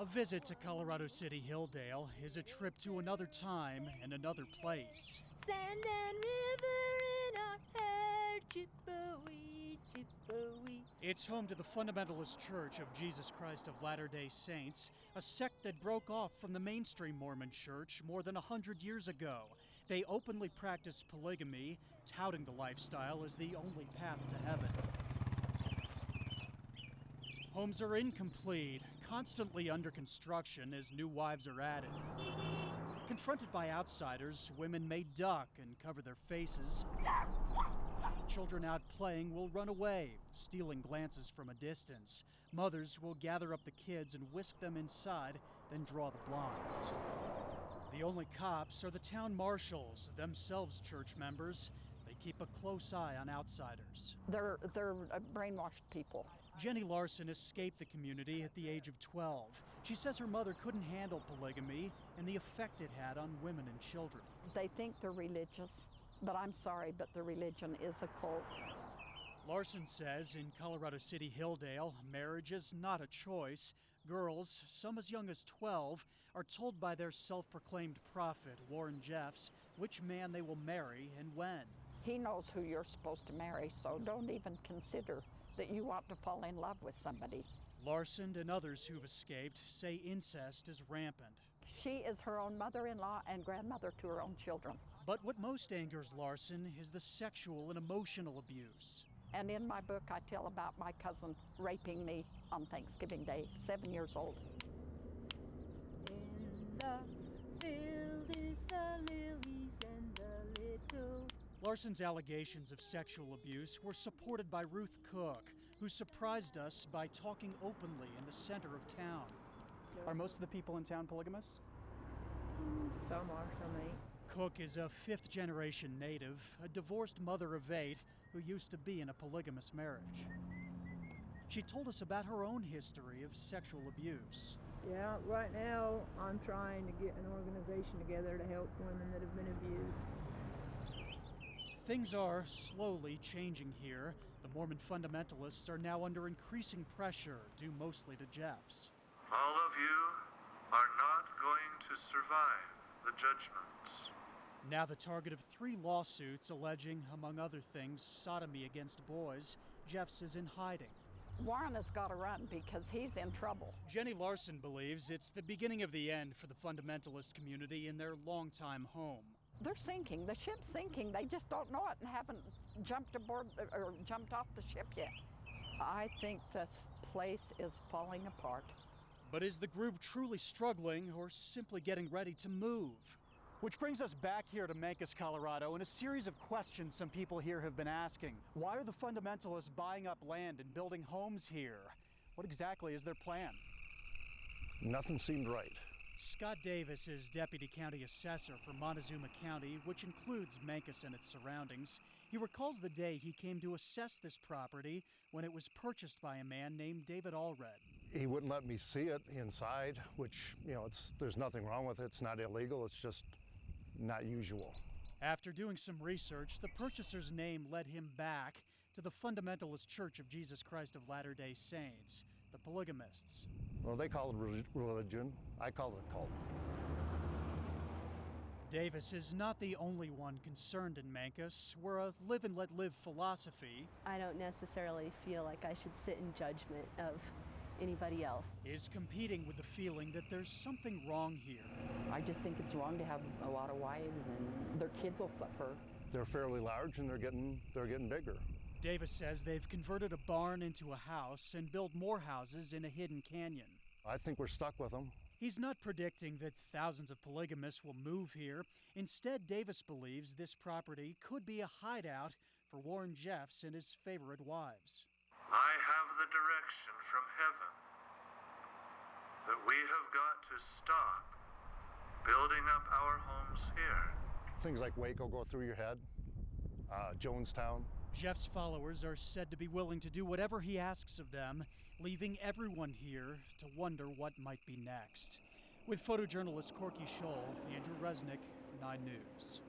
A visit to Colorado City Hilldale is a trip to another time and another place. Sand and river in our hair, chippewy, chippewy. It's home to the Fundamentalist Church of Jesus Christ of Latter-day Saints, a sect that broke off from the mainstream Mormon church more than 100 years ago. They openly practice polygamy, touting the lifestyle as the only path to heaven. Homes are incomplete, constantly under construction as new wives are added. Confronted by outsiders, women may duck and cover their faces. Children out playing will run away, stealing glances from a distance. Mothers will gather up the kids and whisk them inside, then draw the blinds. The only cops are the town marshals, themselves church members. They keep a close eye on outsiders. They're brainwashed people. Jenny Larson escaped the community at the age of 12. She says her mother couldn't handle polygamy and the effect it had on women and children. They think they're religious, but I'm sorry, but the religion is a cult. Larson says in Colorado City Hilldale, marriage is not a choice. Girls, some as young as 12, are told by their self-proclaimed prophet, Warren Jeffs, which man they will marry and when. He knows who you're supposed to marry, so don't even consider that you want to fall in love with somebody. Larson and others who've escaped say incest is rampant. She is her own mother-in-law and grandmother to her own children. But what most angers Larson is the sexual and emotional abuse. And in my book, I tell about my cousin raping me on Thanksgiving Day, 7 years old. In the field is the lilies and the little. Larson's allegations of sexual abuse were supported by Ruth Cook, who surprised us by talking openly in the center of town. Are most of the people in town polygamists? Some are, some ain't. Cook is a fifth-generation native, a divorced mother of 8 who used to be in a polygamous marriage. She told us about her own history of sexual abuse. Yeah, right now I'm trying to get an organization together to help women that have been abused. Things are slowly changing here. The Mormon fundamentalists are now under increasing pressure, due mostly to Jeffs. All of you are not going to survive the judgments. Now the target of 3 lawsuits alleging, among other things, sodomy against boys, Jeffs is in hiding. Warren has got to run because he's in trouble. Jenny Larson believes it's the beginning of the end for the fundamentalist community in their longtime home. They're sinking. The ship's sinking. They just don't know it and haven't jumped aboard or jumped off the ship yet. I think the place is falling apart. But is the group truly struggling or simply getting ready to move? Which brings us back here to Mancos, Colorado, and a series of questions some people here have been asking. Why are the fundamentalists buying up land and building homes here? What exactly is their plan? Nothing seemed right. Scott Davis is Deputy County Assessor for Montezuma County, which includes Mancos and its surroundings. He recalls the day he came to assess this property when it was purchased by a man named David Allred. He wouldn't let me see it inside, which, there's nothing wrong with it. It's not illegal. It's just not usual. After doing some research, the purchaser's name led him back to the Fundamentalist Church of Jesus Christ of Latter-day Saints, the Polygamists. Well, they call it religion. I call it a cult. Davis is not the only one concerned in Mancos. We're a live and let live philosophy. I don't necessarily feel like I should sit in judgment of anybody else. Is competing with the feeling that there's something wrong here. I just think it's wrong to have a lot of wives and their kids will suffer. They're fairly large and they're getting bigger. Davis says they've converted a barn into a house and built more houses in a hidden canyon. I think we're stuck with them. He's not predicting that thousands of polygamists will move here. Instead, Davis believes this property could be a hideout for Warren Jeffs and his favorite wives. I have the direction from heaven that we have got to stop building up our homes here. Things like Waco go through your head, Jonestown. Jeff's followers are said to be willing to do whatever he asks of them, leaving everyone here to wonder what might be next. With photojournalist Corky Scholl, Andrew Resnick, 9 News.